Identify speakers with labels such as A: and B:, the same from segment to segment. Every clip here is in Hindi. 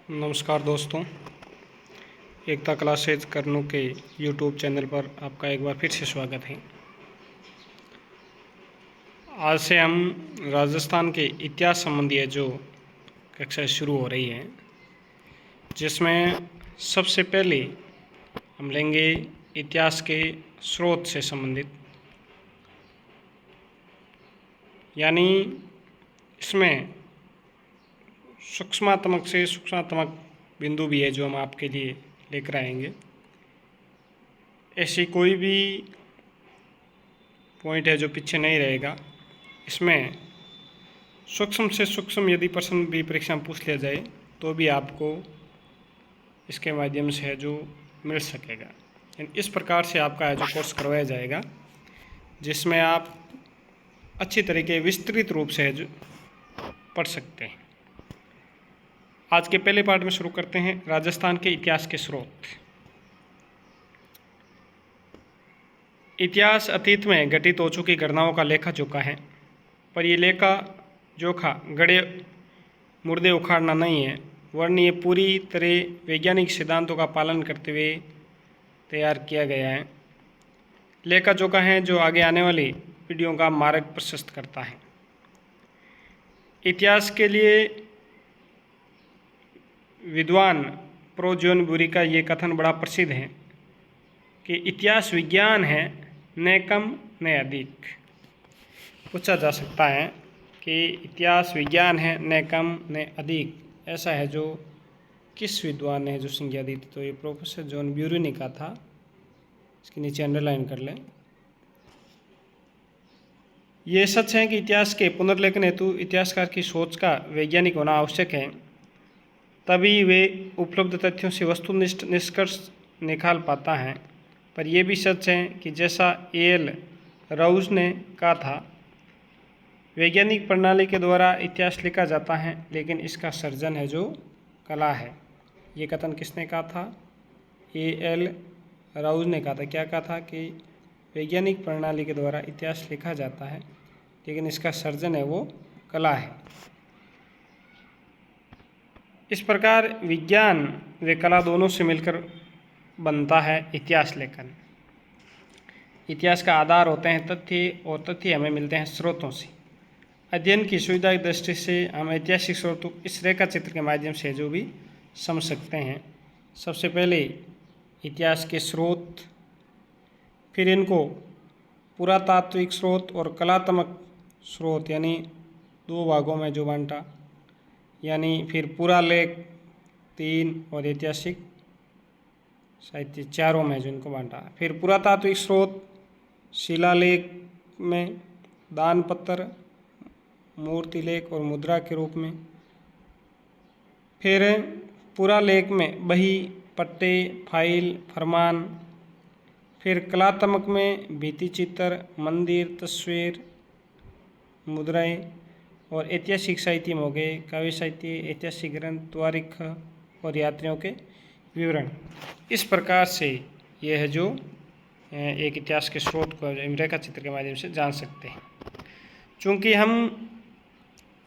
A: नमस्कार दोस्तों, एकता क्लासेज करनू के यूट्यूब चैनल पर आपका एक बार फिर से स्वागत है। आज से हम राजस्थान के इतिहास संबंधी जो कक्षा शुरू हो रही है, जिसमें सबसे पहले हम लेंगे इतिहास के स्रोत से संबंधित, यानी इसमें सूक्ष्मात्मक से सूक्ष्मात्मक बिंदु भी है जो हम आपके लिए लेकर आएंगे। ऐसी कोई भी पॉइंट है जो पीछे नहीं रहेगा। इसमें सूक्ष्म से सूक्ष्म यदि प्रश्न भी परीक्षा में पूछ लिया जाए तो भी आपको इसके माध्यम से है जो मिल सकेगा। इस प्रकार से आपका है जो कोर्स करवाया जाएगा, जिसमें आप अच्छी तरीके विस्तृत रूप से है जो पढ़ सकते हैं। आज के पहले पार्ट में शुरू करते हैं राजस्थान के इतिहास के स्रोत। इतिहास अतीत में घटित हो चुकी घटनाओं का लेखा जोखा है, पर ये लेखा जोखा गड़े मुर्दे उखाड़ना नहीं है, वरन ये पूरी तरह वैज्ञानिक सिद्धांतों का पालन करते हुए तैयार किया गया है। लेखा जोखा है जो आगे आने वाली पीढ़ियों का मार्ग प्रशस्त करता है। इतिहास के लिए विद्वान प्रो जॉन बुरी का ये कथन बड़ा प्रसिद्ध है कि इतिहास विज्ञान है, न कम न अधिक। पूछा जा सकता है कि इतिहास विज्ञान है, न कम न अधिक, ऐसा है जो किस विद्वान ने जो संज्ञा दी थी? तो ये प्रोफेसर जॉन ब्यूरी ने कहा था। इसके नीचे अंडरलाइन कर लें। ये सच है कि इतिहास के पुनर्लेखन हेतु इतिहासकार की सोच का वैज्ञानिक होना आवश्यक है, तभी वे उपलब्ध तथ्यों से वस्तुनिष्ठ निष्कर्ष निकाल पाता है। पर यह भी सच है कि जैसा एल राउज ने कहा था, वैज्ञानिक प्रणाली के द्वारा इतिहास लिखा जाता है, लेकिन इसका सर्जन है जो कला है। ये कथन किसने कहा था? एल राउज ने कहा था। क्या कहा था? कि वैज्ञानिक प्रणाली के द्वारा इतिहास लिखा जाता है, लेकिन इसका सर्जन है वो कला है। इस प्रकार विज्ञान व कला दोनों से मिलकर बनता है इतिहास लेखन। इतिहास का आधार होते हैं तथ्य, और तथ्य हमें मिलते हैं स्रोतों से। अध्ययन की सुविधा की दृष्टि से हम ऐतिहासिक स्रोतों इस रेखा चित्र के माध्यम से जो भी समझ सकते हैं। सबसे पहले इतिहास के स्रोत, फिर इनको पुरातात्विक स्रोत और कलात्मक स्रोत यानी दो भागों में जो बांटा, यानी फिर पुरालेख 3 और ऐतिहासिक साहित्य 4 में जो इनको बांटा। फिर पुरातात्विक स्रोत शिलालेख में, दानपत्र, मूर्तिलेख और मुद्रा के रूप में। फिर पुरालेख में बही, पट्टे, फाइल, फरमान। फिर कलात्मक में भित्ति चित्र, मंदिर, तस्वीर, मुद्राएं। और ऐतिहासिक साहित्य में हो गए काव्य साहित्य, ऐतिहासिक ग्रंथ, तारीख और यात्रियों के विवरण। इस प्रकार से यह है जो एक इतिहास के स्रोत को रेखा चित्र के माध्यम से जान सकते हैं। चूँकि हम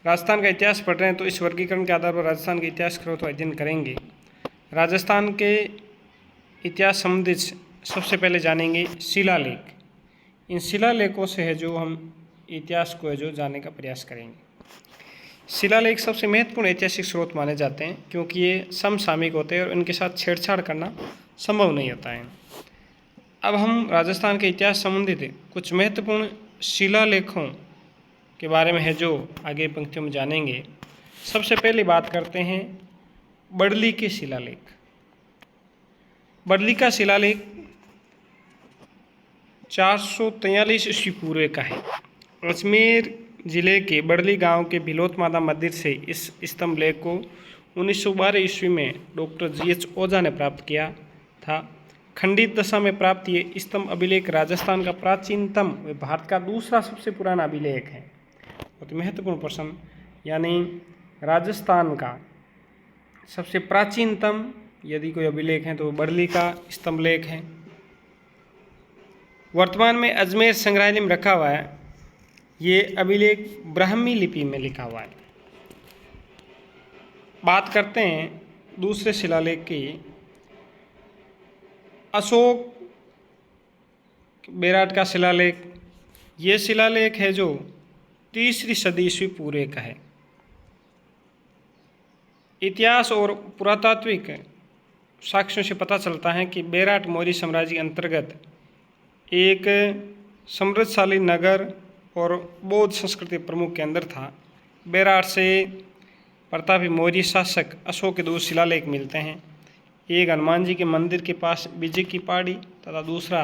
A: राजस्थान का इतिहास पढ़ रहे हैं, तो इस वर्गीकरण के आधार पर राजस्थान के इतिहास का अध्ययन करेंगे। राजस्थान के इतिहास संबंधित सबसे पहले जानेंगे शिलालेख। इन शिलालेखों से है जो हम इतिहास को है जो जानने का प्रयास करेंगे। शिलालेख सबसे महत्वपूर्ण ऐतिहासिक स्रोत माने जाते हैं, क्योंकि ये समसामयिक होते हैं और इनके साथ छेड़छाड़ करना संभव नहीं होता है। अब हम राजस्थान के इतिहास संबंधित कुछ महत्वपूर्ण शिलालेखों के बारे में है जो आगे पंक्तियों में जानेंगे। सबसे पहले बात करते हैं बड़ली के शिलालेख। बड़ली का शिलालेख 443 ईस्वी पूर्व का है। अजमेर जिले के बड़ली गांव के भिलोत माता मंदिर से इस स्तंभ लेख को 1912 ईस्वी में डॉक्टर GH ओझा ने प्राप्त किया था। खंडित दशा में प्राप्त ये स्तंभ अभिलेख राजस्थान का प्राचीनतम व भारत का दूसरा सबसे पुराना अभिलेख है। बहुत महत्वपूर्ण प्रश्न, यानी राजस्थान का सबसे प्राचीनतम यदि कोई अभिलेख है तो बड़ली का स्तंभ लेख है। वर्तमान में अजमेर संग्रहालय में रखा हुआ है। ये अभिलेख ब्राह्मी लिपि में लिखा हुआ है। बात करते हैं दूसरे शिलालेख की अशोक बेराट का शिलालेख, ये शिलालेख है जो 3री सदी ईस्वी पूर्व का है। इतिहास और पुरातात्विक साक्ष्यों से पता चलता है कि बेराट मौर्य साम्राज्य के अंतर्गत एक समृद्धशाली नगर और बौद्ध संस्कृति प्रमुख केंद्र था। बेराट से प्रतापी मौर्य शासक अशोक के 2 शिलालेख मिलते हैं। एक हनुमान जी के मंदिर के पास विजय की पहाड़ी तथा दूसरा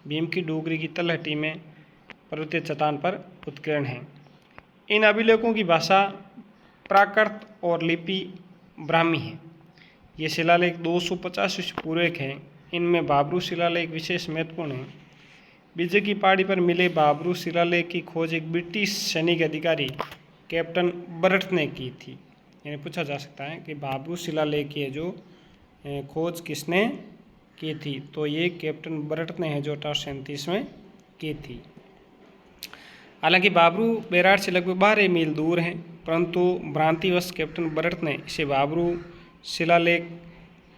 A: भीम की डोगरी की तलहटी में पर्वतीय चट्टान पर उत्कीर्ण है। इन अभिलेखों की भाषा प्राकृत और लिपि ब्राह्मी है। ये शिलालेख 250 ईस्वी पूर्व के हैं। इनमें बाबरू शिलालेख विशेष महत्वपूर्ण है। विजय की पहाड़ी पर मिले बाबरू शिलालेख की खोज एक ब्रिटिश सैनिक अधिकारी कैप्टन बर्ट ने की थी। यानी पूछा जा सकता है कि बाबरू शिलालेख की जो खोज किसने की थी, तो ये कैप्टन बर्ट ने है जो 1837 में की थी। हालांकि बाबरू बेराट से लगभग 12 मील दूर हैं, परंतु भ्रांतिवश कैप्टन बर्ट ने इसे बाबरू शिलालेख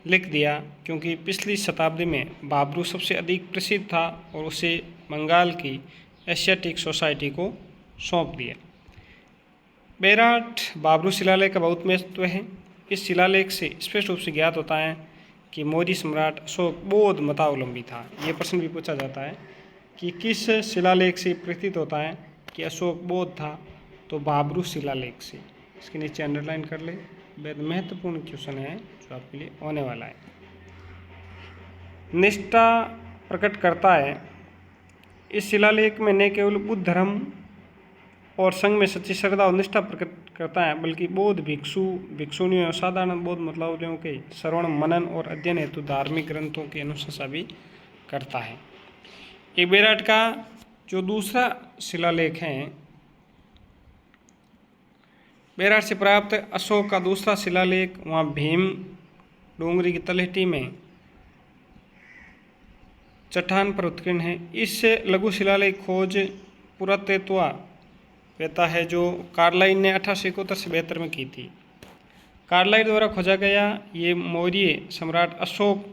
A: लिख दिया क्योंकि पिछली शताब्दी में बाबरू सबसे अधिक प्रसिद्ध था और उसे बंगाल की एशियाटिक सोसाइटी को सौंप दिया। बेराट बाबरू शिलालेख का बहुत महत्व है। इस शिलालेख से स्पष्ट रूप से ज्ञात होता है कि मौर्य सम्राट अशोक बौद्ध मतावलंबी था। ये प्रश्न भी पूछा जाता है कि किस शिलालेख से प्रतीत होता है कि अशोक बौद्ध था, तो बाबरू शिलालेख से। इसके नीचे अंडरलाइन कर ले, बेहद महत्वपूर्ण क्वेश्चन है जो आपके लिए होने वाला है। निष्ठा प्रकट करता है। इस शिलालेख में न केवल बुद्ध धर्म और संघ में सच्ची श्रद्धा और निष्ठा प्रकट करता है, बल्कि बौद्ध भिक्षु भिक्षुणियों और साधारण बौद्ध मतवादियों के श्रवण मनन और अध्ययन हेतु धार्मिक ग्रंथों की अनुशंसा भी करता है। एक बेराट का जो दूसरा शिलालेख है, बेराट से प्राप्त अशोक का दूसरा शिलालेख वहाँ भीम डोंगरी की तलहटी में चट्टान पर उत्कीर्ण है। इस लघु शिलालेख खोज पुरातत्व वेता है जो कार्लाइन ने 1871 से 72 में की थी। कार्लाइन द्वारा खोजा गया ये मौर्य सम्राट अशोक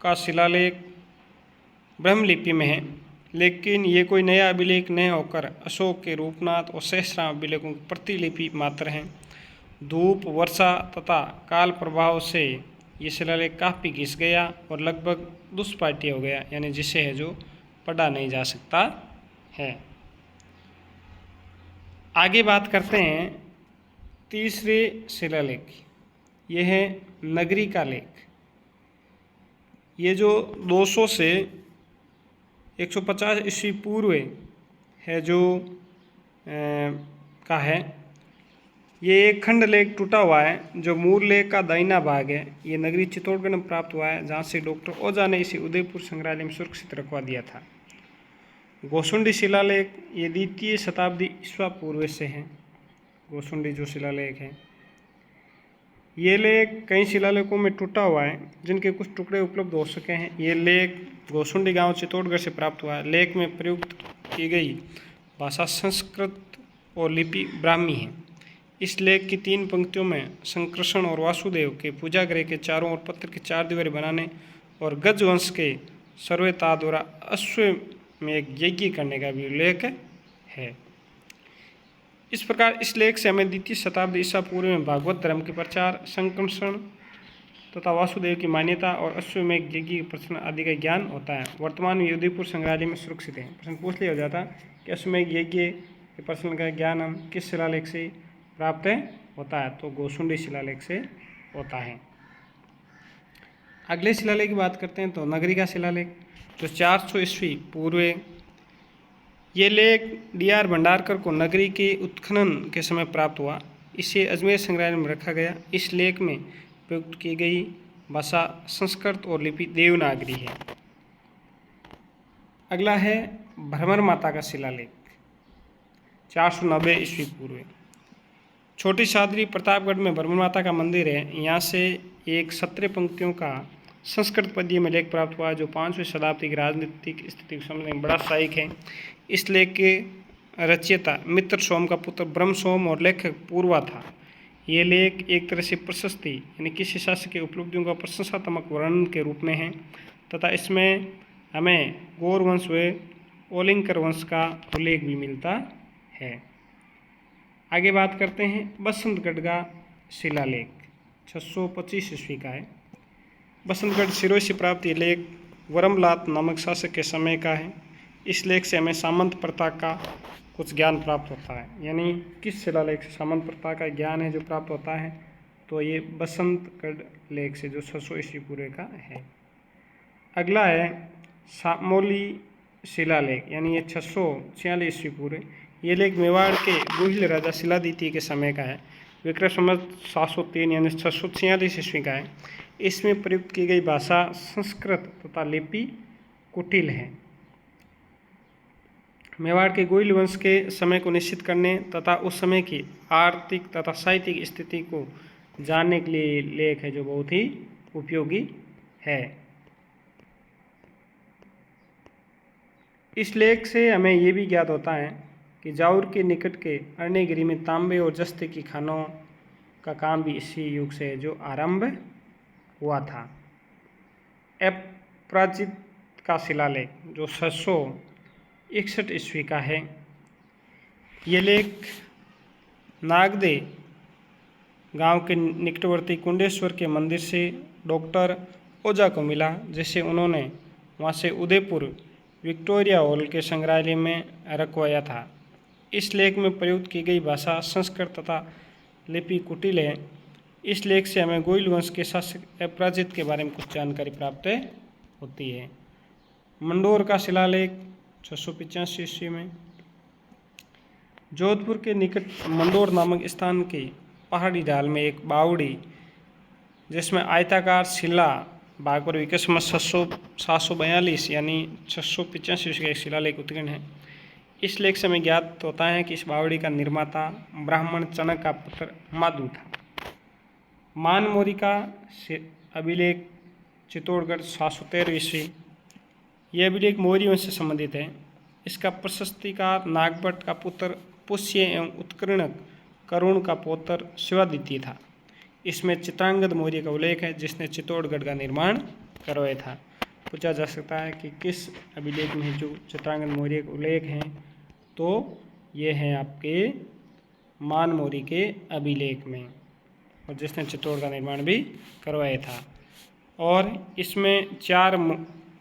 A: का शिलालेख ब्रह्मलिपि में है, लेकिन ये कोई नया अभिलेख न होकर अशोक के रूपनाथ और सहस्राम अभिलेखों की प्रतिलिपि मात्र हैं। धूप, वर्षा तथा काल प्रभाव से ये शिलालेख काफ़ी घिस गया और लगभग दुष्पाठ्य हो गया, यानी जिसे है जो पढ़ा नहीं जा सकता है। आगे बात करते हैं तीसरे शिलालेख, ये है नगरी का लेख। ये जो 200 से 150 ईस्वी पूर्व है जो का है। ये एक खंड लेख टूटा हुआ है जो मूल लेख का दाहिना भाग है। ये नगरी चित्तौड़गढ़ में प्राप्त हुआ है, जहाँ से डॉक्टर ओझा ने इसे उदयपुर संग्रहालय में सुरक्षित रखवा दिया था। गोसुंडी शिलालेख ये 2वीं शताब्दी ईस्वी पूर्व से हैं। गोसुंडी जो शिलालेख है, ये लेख कई शिलालेखों में टूटा हुआ है, जिनके कुछ टुकड़े उपलब्ध हो सके हैं। ये लेख गोसुंडी गांव चित्तौड़गढ़ से प्राप्त हुआ है। लेख में प्रयुक्त की गई भाषा संस्कृत और लिपि ब्राह्मी है। इस लेख की 3 पंक्तियों में संकर्षण और वासुदेव के पूजागृह के चारों ओर पत्थर की 4 दीवारें बनाने और गज वंश के सर्वेता द्वारा अश्व में एक यज्ञ करने का भी उल्लेख है। इस प्रकार इस लेख से हमें 2वीं शताब्दी ईसा पूर्व में भागवत धर्म के प्रचार, संकर्षण तथा वासुदेव की मान्यता और अश्वमेघ यज्ञ के प्रश्न आदि का ज्ञान होता है। वर्तमान में उदयपुर संग्रहालय में सुरक्षित है। प्रश्न पूछ लिया हो जाता कि अश्वमेघ यज्ञ के प्रश्न का ज्ञान हम किस शिलालेख से प्राप्त होता है, तो गोसुंडी शिलालेख से होता है। अगले शिलालेख की बात करते हैं तो नगरी का शिलालेख जो 400 ईस्वी पूर्व। ये लेख D.R. भंडारकर को नगरी के उत्खनन के समय प्राप्त हुआ। इसे अजमेर संग्रहालय में रखा गया। इस लेख में प्रयुक्त की गई भाषा संस्कृत और लिपि देवनागरी है। अगला है भ्रमर माता का शिलालेख 490 ईस्वी पूर्व। छोटी सादरी प्रतापगढ़ में भ्रमर माता का मंदिर है। यहाँ से एक 17 पंक्तियों का संस्कृत पद्य में लेख प्राप्त हुआ जो 5वीं शताब्दी की राजनीतिक स्थिति को समझने में बड़ा सहायक है। इस लेख के रचयिता मित्र सोम का पुत्र ब्रह्म सोम और लेखक पूर्वा था। ये लेख एक तरह से प्रशस्ति यानी किसी शासक की उपलब्धियों का प्रशंसात्मक वर्णन के रूप में है तथा इसमें हमें गौर वंश व ओलिंकर वंश का उल्लेख भी मिलता है। आगे बात करते हैं बसंतगढ़ का शिलालेख 625 ईस्वी का है। बसंतगढ़ सिरोही से प्राप्त ये लेख वरमलात नामक शासक के समय का है। इस लेख से हमें सामंत प्रथा का कुछ ज्ञान प्राप्त होता है। यानी किस शिलालेख से सामंत प्रथा का ज्ञान है जो प्राप्त होता है, तो ये बसंतगढ़ लेख से जो 600 ईस्वी पूर्व का है। अगला है सामोली शिलालेख, यानी ये 646 ईस्वी पूर्व। ये लेख मेवाड़ के गुहिल राजा शिलादित्य के समय का है। विक्रम संवत 703 यानी 646 ईस्वी का है। इसमें प्रयुक्त की गई भाषा संस्कृत तथा लिपि कुटिल है। मेवाड़ के गोइल वंश के समय को निश्चित करने तथा उस समय की आर्थिक तथा साहित्यिक स्थिति को जानने के लिए लेख है जो बहुत ही उपयोगी है। इस लेख से हमें ये भी ज्ञात होता है कि जाउर के निकट के अरण्यगिरी में तांबे और जस्ते की खानों का काम भी इसी युग से जो आरंभ हुआ था। अपराजित का शिलालेख जो 661 ईस्वी का है। ये लेख नागदे गांव के निकटवर्ती कुंडेश्वर के मंदिर से डॉक्टर ओझा को मिला, जिसे उन्होंने वहां से उदयपुर विक्टोरिया हॉल के संग्रहालय में रखवाया था। इस लेख में प्रयुक्त की गई भाषा संस्कृत तथा लिपि कुटिल है। इस लेख से हमें गोइल वंश के शासक अपराजित के बारे में कुछ जानकारी प्राप्त होती है। मंडोर का शिलालेख 685 ईस्वी में। जोधपुर के निकट मंडोर नामक स्थान की पहाड़ी ढाल में एक बावड़ी जिसमें आयताकार शिला भाग पर विकस 742 यानी 685 ईस्वी का एक शिलालेख उत्कीर्ण है। इस लेख से हमें ज्ञात होता है कि इस बावड़ी का निर्माता ब्राह्मण चनक का पुत्र माधु था। मानमोरी का अभिलेख चित्तौड़गढ़ 713 ईस्वी। यह अभिलेख मौर्य वंश से संबंधित है। इसका प्रशस्तिकार नागभट्ट का पुत्र पुष्य एवं उत्कीर्णक करुण का पौत्र शिवादित्य था। इसमें चित्रांगद मौर्य का उल्लेख है जिसने चित्तौड़गढ़ का निर्माण करवाया था। पूछा जा सकता है कि किस अभिलेख में जो चित्रांगद मौर्य का उल्लेख है, तो ये है आपके मानमोरी के अभिलेख में, और जिसने चित्तौड़ का निर्माण भी करवाया था। और इसमें 4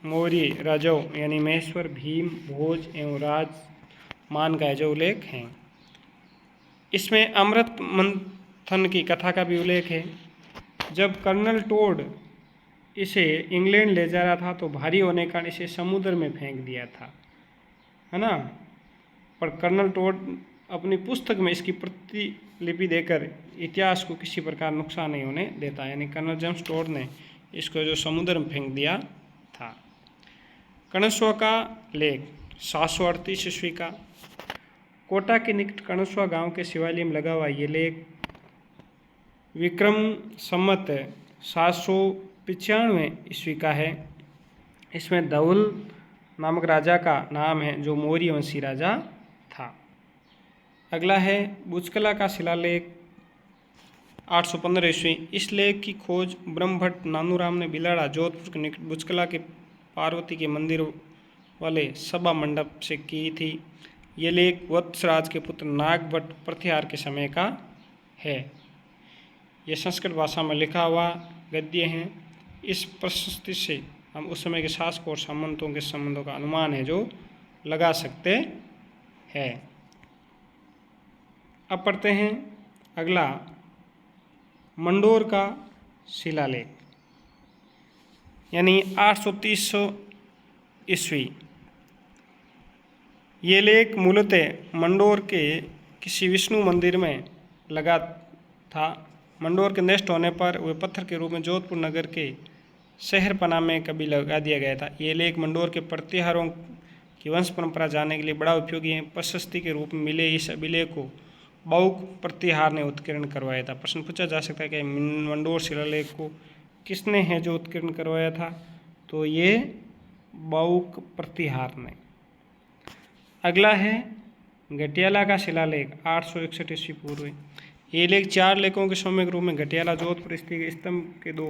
A: मौर्य राजाओं यानी महेश्वर, भीम, भोज एवं राजमान का जो उल्लेख हैं। इसमें अमृत मंथन की कथा का भी उल्लेख है। जब कर्नल टोड इसे इंग्लैंड ले जा रहा था तो भारी होने के कारण इसे समुद्र में फेंक दिया था, है ना। पर कर्नल टोड अपनी पुस्तक में इसकी प्रतिलिपि देकर इतिहास को किसी प्रकार नुकसान नहीं होने देता, यानी कर्नल जेम्स टोड ने इसको जो समुद्र में फेंक दिया था। कणस्वा का लेख 738 ईस्वी का। कोटा के निकट कणस्वा गांव के शिवालय में लगा हुआ ये लेख विक्रम संवत 795 ईस्वी का है। इसमें धवल नामक राजा का नाम है जो मौर्य वंशी राजा था। अगला है बुचकला का शिलालेख 815 ईस्वी। इस लेख की खोज ब्रह्मभट्ट नानूराम ने बिलाड़ा जोधपुर के निकट बुचकला के पार्वती के मंदिर वाले सभा मंडप से की थी। ये लेख वत्सराज के पुत्र नागभट्ट प्रतिहार के समय का है। यह संस्कृत भाषा में लिखा हुआ गद्य है। इस प्रशस्ति से हम उस समय के शासकों और सामंतों के संबंधों का अनुमान है जो लगा सकते हैं। अब पढ़ते हैं अगला मंडोर का शिलालेख, यानी 830 ईस्वी। ये लेख मूलतः मंडोर के किसी विष्णु मंदिर में लगा था। मंडोर के नष्ट होने पर वे पत्थर के रूप में जोधपुर नगर के शहरपना में कभी लगा दिया गया था। ये लेख मंडोर के प्रतिहारों की वंश परंपरा जानने के लिए बड़ा उपयोगी है। प्रशस्ति के रूप में मिले इस अभिलेख को बाउक प्रतिहार ने उत्कीर्ण करवाया था। प्रश्न पूछा जा सकता है कि मंडोर शिलालेख को किसने है जो उत्कीर्ण करवाया था, तो ये बाउक प्रतिहार ने। अगला है गटियाला का शिलालेख 861 ईस्वी पूर्व। ये लेख 4 लेखों के सम्यक रूप में घटियाला जोधपुर स्थित के स्तंभ के 2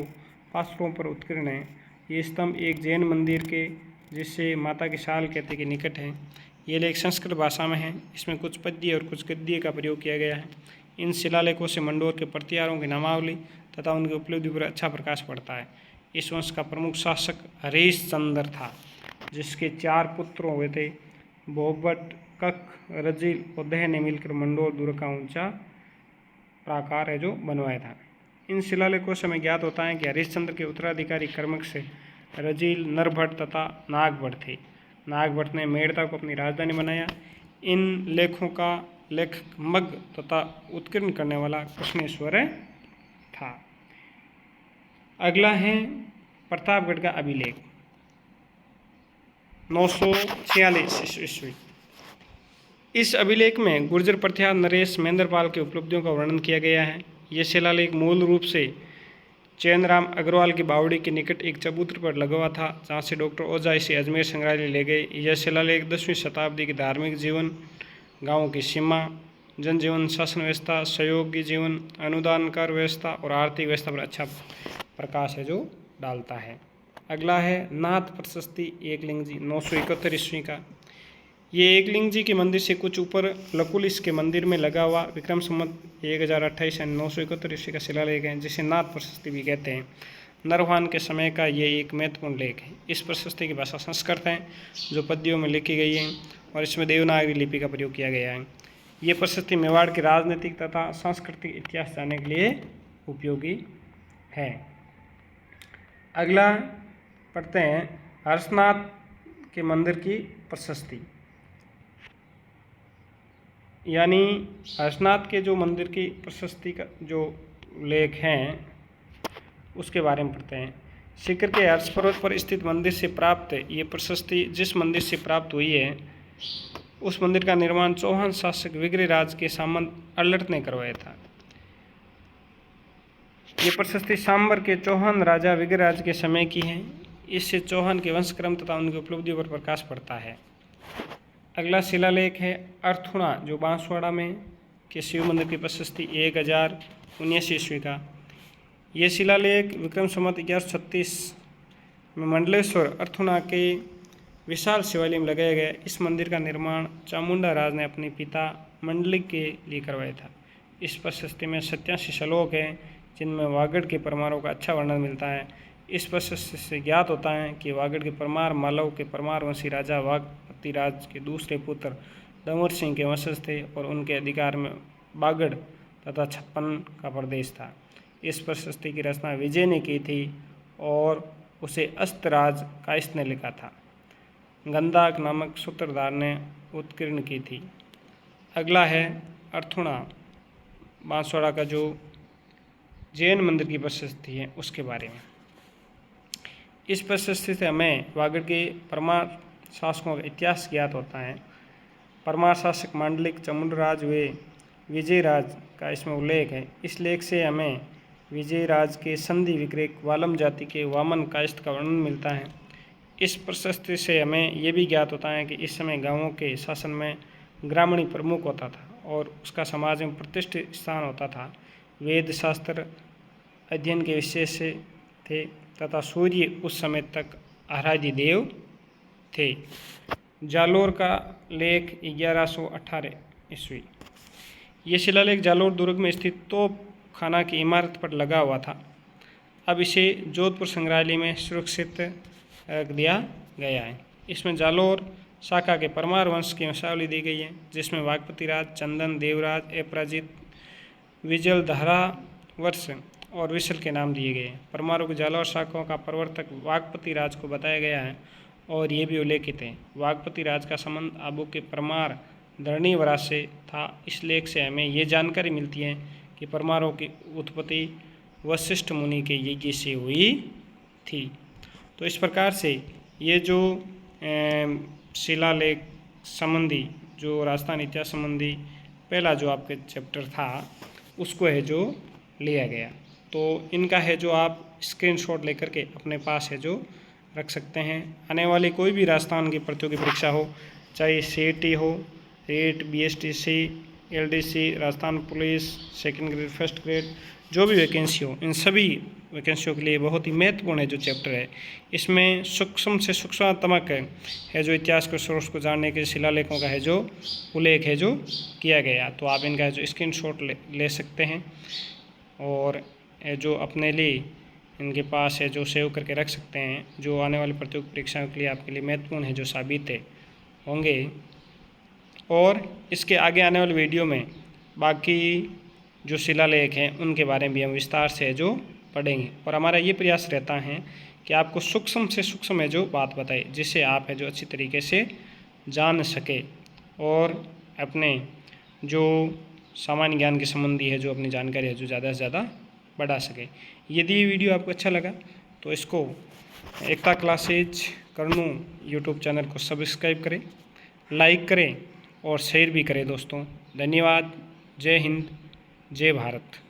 A: पार्श्वों पर उत्कीर्ण है। ये स्तंभ एक जैन मंदिर के, जिससे माता की शाल कहते के निकट है। ये लेख संस्कृत भाषा में है। इसमें कुछ पद्य और कुछ गद्य का प्रयोग किया गया है। इन शिलालेखों से मंडोर के प्रतिहारों की नामावली तथा उनकी उपलब्धि पर अच्छा प्रकाश पड़ता है। इस वंश का प्रमुख शासक हरीशचंद्र था, जिसके 4 पुत्र हुए थे। बोबट, कक, रजिल और दह ने मिलकर मंडोर दुर्ग का ऊंचा प्राकार है जो बनवाया था। इन शिलालेखों से हमें ज्ञात होता है कि हरिश्चंद्र के उत्तराधिकारी क्रमश से रजिल, नरभट्ट तथा नागभट्ट थे। नागभट्ट ने मेड़ता को अपनी राजधानी बनाया। इन लेखों का लेखक मग तथा उत्कीर्ण करने वाला कृष्णेश्वर था। अगला है प्रतापगढ़ का अभिलेख 946 ईस्वी। इस अभिलेख में गुर्जर प्रतिहार नरेश महेंद्रपाल के उपलब्धियों का वर्णन किया गया है। यह शिलालेख मूल रूप से चैनराम अग्रवाल की बावड़ी के निकट एक चबूतरे पर लगा हुआ था, जहाँ से डॉक्टर ओझा इसे अजमेर संग्रहालय ले गए। यह शिलालेख 10वीं शताब्दी के धार्मिक जीवन, गाँवों की सीमा, जनजीवन, शासन व्यवस्था, सहयोगी जीवन, अनुदानकार व्यवस्था और आर्थिक व्यवस्था पर अच्छा प्रकाश है जो डालता है। अगला है नाथ प्रशस्ति एकलिंग जी 971 ईस्वी का। ये एकलिंग जी के मंदिर से कुछ ऊपर लकुलिस के मंदिर में लगा हुआ विक्रम संवत 1028 यानी 971 ईस्वी का शिलालेख है, जिसे नाथ प्रशस्ति भी कहते हैं। नरवाहन के समय का ये एक महत्वपूर्ण लेख है। इस प्रशस्ति की भाषा संस्कृत है, जो पद्यों में लिखी गई है, और इसमें देवनागरी लिपि का प्रयोग किया गया है। ये प्रशस्ति मेवाड़ के राजनीतिक तथा सांस्कृतिक इतिहास जानने के लिए उपयोगी है। अगला पढ़ते हैं हर्षनाथ के मंदिर की प्रशस्ति, यानी हर्षनाथ के जो मंदिर की प्रशस्ति का जो लेख हैं उसके बारे में पढ़ते हैं। सीकर के हर्ष पर्वत पर स्थित मंदिर से प्राप्त ये प्रशस्ति जिस मंदिर से प्राप्त हुई है, उस मंदिर का निर्माण चौहान शासक विग्रहराज के सामंत अल्लट ने करवाया था। ये प्रशस्ति सांबर के चौहान राजा विग्रहराज के समय की है। इससे चौहान के वंशक्रम तथा उनकी उपलब्धियों पर प्रकाश पड़ता है। अगला शिलालेख है अर्थुणा, जो बांसवाड़ा में के शिव मंदिर की प्रशस्ति 1019 ईस्वी का। यह शिलालेख विक्रम संवत 1136 में मंडलेश्वर अर्थुणा के विशाल शिवालय में लगाया गया। इस मंदिर का निर्माण चामुंडा राज ने अपने पिता मंडलिक के लिए करवाया था। इस प्रशस्ति में 87 श्लोक हैं, जिनमें वागड़ के परमारों का अच्छा वर्णन मिलता है। इस प्रशस्ति से ज्ञात होता है कि वागड़ के परमार मालव के परमार वंशी राजा वागपति राज के दूसरे पुत्र दमोर सिंह के वंशज थे और उनके अधिकार में बागड़ तथा छप्पन का प्रदेश था। इस प्रशस्ति की रचना विजय ने की थी और उसे अस्तराज कायस्थ ने लिखा था। गंधाक नामक सूत्रधार ने उत्कीर्ण की थी। अगला है अर्थुणा बांसवाड़ा का जो जैन मंदिर की प्रशस्ति है उसके बारे में। इस प्रशस्ति से हमें वागड़ के परमार शासकों का इतिहास ज्ञात होता है। परमार शासक मांडलिक, चामुंडराज व विजयराज का इसमें उल्लेख है। इस लेख से हमें विजयराज के संधि विक्रेक वालम जाति के वामन कायस्थ का वर्णन मिलता है। इस प्रशस्ति से हमें यह भी ज्ञात होता है कि इस समय गांवों के शासन में ग्रामीण प्रमुख होता था और उसका समाज में प्रतिष्ठित स्थान होता था। वेद शास्त्र अध्ययन के विषय से थे तथा सूर्य उस समय तक आराध्य देव थे। जालोर का लेख 1118 ईस्वी। ये शिलालेख जालोर दुर्ग में स्थित तोप खाना की इमारत पर लगा हुआ था। अब इसे जोधपुर संग्रहालय में सुरक्षित रख दिया गया है। इसमें जालोर शाखा के परमार वंश की वंशावली दी गई है, जिसमें वागपति राज, चंदन, देवराज, अपराजित, विजल, धारा वर्ष और विशल के नाम दिए गए हैं। परमारों की जालोर शाखाओं का प्रवर्तक वागपति राज को बताया गया है और ये भी उल्लेखित है। वागपति राज का संबंध आबू के परमार धरणीवराज से था। इस लेख से हमें ये जानकारी मिलती है कि परमारों की उत्पत्ति वशिष्ठ मुनि के यज्ञ से हुई थी। तो इस प्रकार से ये जो शिलालेख संबंधी जो राजस्थान इतिहास संबंधी पहला जो आपके चैप्टर था उसको है जो लिया गया। तो इनका है जो आप स्क्रीनशॉट लेकर के अपने पास है जो रख सकते हैं। आने वाली कोई भी राजस्थान की प्रतियोगी परीक्षा हो, चाहे CET हो, rate, BSTC, LDC, Rajasthan police, second grade, first grade, जो भी वैकेंसी हो, इन सभी वैकेंसियों के लिए बहुत ही महत्वपूर्ण है जो चैप्टर है। इसमें सूक्ष्म से सूक्ष्मतमक है जो इतिहास के सोर्स को जानने के शिलालेखों का है जो उल्लेख है जो किया गया। तो आप इनका जो स्क्रीनशॉट ले सकते हैं और जो अपने लिए इनके पास है जो सेव करके रख सकते हैं, जो आने वाली प्रतियोगिता परीक्षाओं के लिए आपके लिए महत्वपूर्ण है, जो साबित होंगे। और इसके आगे आने वाले वीडियो में बाकी जो शिलालेख हैं उनके बारे में भी हम विस्तार से जो पढ़ेंगे। और हमारा ये प्रयास रहता है कि आपको सूक्ष्म से सूक्ष्म है जो बात बताए, जिससे आप है जो अच्छी तरीके से जान सके और अपने जो सामान्य ज्ञान के संबंधी है जो अपनी जानकारी है जो ज़्यादा से ज़्यादा बढ़ा सके। यदि ये वीडियो आपको अच्छा लगा तो इसको एकता क्लासेज करनू यूट्यूब चैनल को सब्सक्राइब करें, लाइक करें और शेयर भी करें दोस्तों। धन्यवाद। जय हिंद, जय भारत।